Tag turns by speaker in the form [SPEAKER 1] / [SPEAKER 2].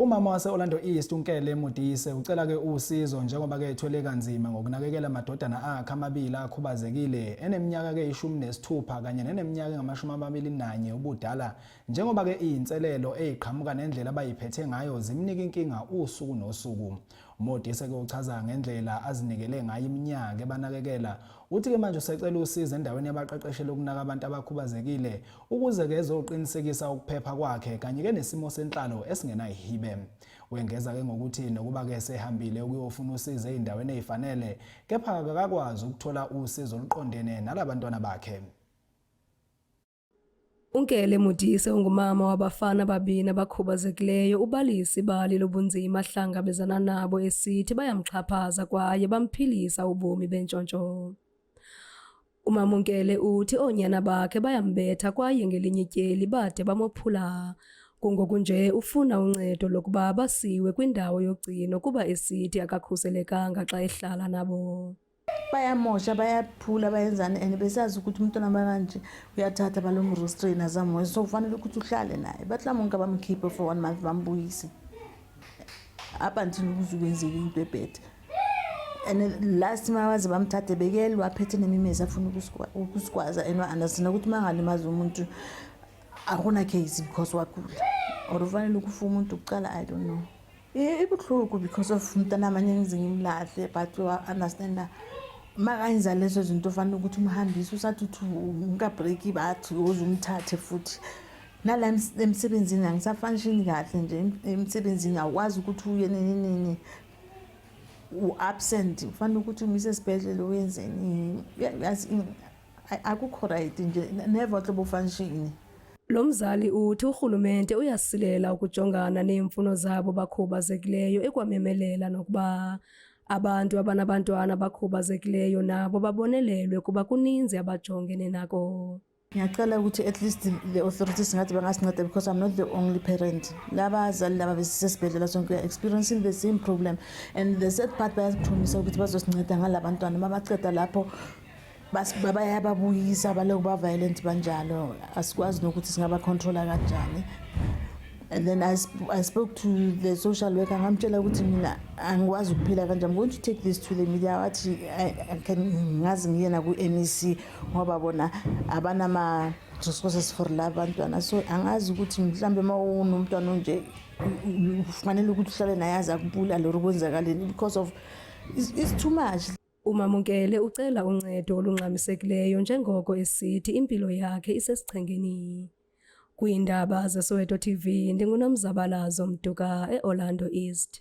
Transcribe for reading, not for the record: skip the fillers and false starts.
[SPEAKER 1] Umama wase-Orlando East uNkele Modise ucela ke usizo njengoba ke ethwele kanzima ngokunakekela amadodana akhe amabili akhubazekile eneminyaka ke 16 kanye neneminyaka engamashumi 21 ubudala njengoba ke iyinselelo eziqhamuka nendlela abayiphethe ngayo zimnika inkinga usuku nosuku. Modise ke uchaza ngendlela azinikele ngayo iminyaka ebanakekela uthi ke manje usecela usizo endaweni yabaqeqeshela ukunaka abantu abakhubazekile ukuze ke ezoqinisekisa ukuphepha kwakhe kanye ke nesimo senhlalo esingenayihibe. Wengeza ke ngokuthi nokuba ke sehambile ukuyofuna usizo ezindaweni ezifanele kepha akakwazi ukuthola usizo oluqondene nalabantwana bakhe.
[SPEAKER 2] uNkele Modise ungumama wabafana ababini abakhubazekileyo ubalisa ibali lobunzima ahlangabezana nabo esithi bayamxhaphaza kwaye bamphilisa ubomi bentshontsho. Umama uNkele uthi onyana bakhe bayambetha kwaye ngelinye ityeli bade bamophula. Kungoku nje ufuna uncedo lokuba basiwe kwindawo yogcino kuba esithi akakhuselekanga xa ehlala nabo.
[SPEAKER 3] Bayamosha bayaphula bayenzana and besazi ukuthi umntwana makanje uyathatha balomrestrainer zamoya so kufanele ukuthi uhlale naye bahlamunga bamkhiphe for 1 month bambuyise up until kuzokwenzeka into ebhethe. And last mawazi bamthathe bekele waphethe nemimeza afuna ukusikwaza and understand ukuthi mangalimaza umuntu akuna case because wakula or ufanele ukufuna umuntu uqala I don't know. Ibuhlungu because of umntana amanye ngizingimlahle but understand makayenza lezo zinto ufanele ukuthi umhambise usathi uthi ungabreak bathi uzumthathe futhi nala emsebenzini angisafunction kahle nje emsebenzini awwazi ukuthi uye nini absent ufanele ukuthi umise esibhedlela wenzeni yazi akukho right nje never hlobo function.
[SPEAKER 2] Lo mzali uthi urhulumente uyasilela ukujongana neemfuno zabo bakhubazekileyo ekwamemelela nokuba abantu abanabantwana bakhubazekileyo nabo babonelelwe kuba kuninzi abajongene nako.
[SPEAKER 3] Ngiyacela ukuthi at least the authorities ngathi bangasinceda because I'm not the only parent. Laba azali laba besisesibhedlela sonke experiencing the same problem and the sad part bayapromise ukuthi bazosinceda ngalabantwana mabaceda lapho bayababuyisa baloku ba violent banjalo asikwazi nokuthi singaba controller kanjani. And then I spoke to the social worker ngamtshela ukuthi mina angikwazi ukuphila kanjani. I'm going to take this to the media wathi ngazi ngiyena ku MEC ngoba bona abanama resources for labantwana so angazi ukuthi mhlambe mawunomntwana nje kufanele ukuthi uhlale naye azakubula lo kwenzakaleni because of it's too much.
[SPEAKER 2] Umama uNkele ucela uncedo olungxamisekileyo njengoko esithi impilo yakhe isesichengeni. Kwiindaba zeSoweto TV ndinguNomzabalazo Mduka eOrlando East.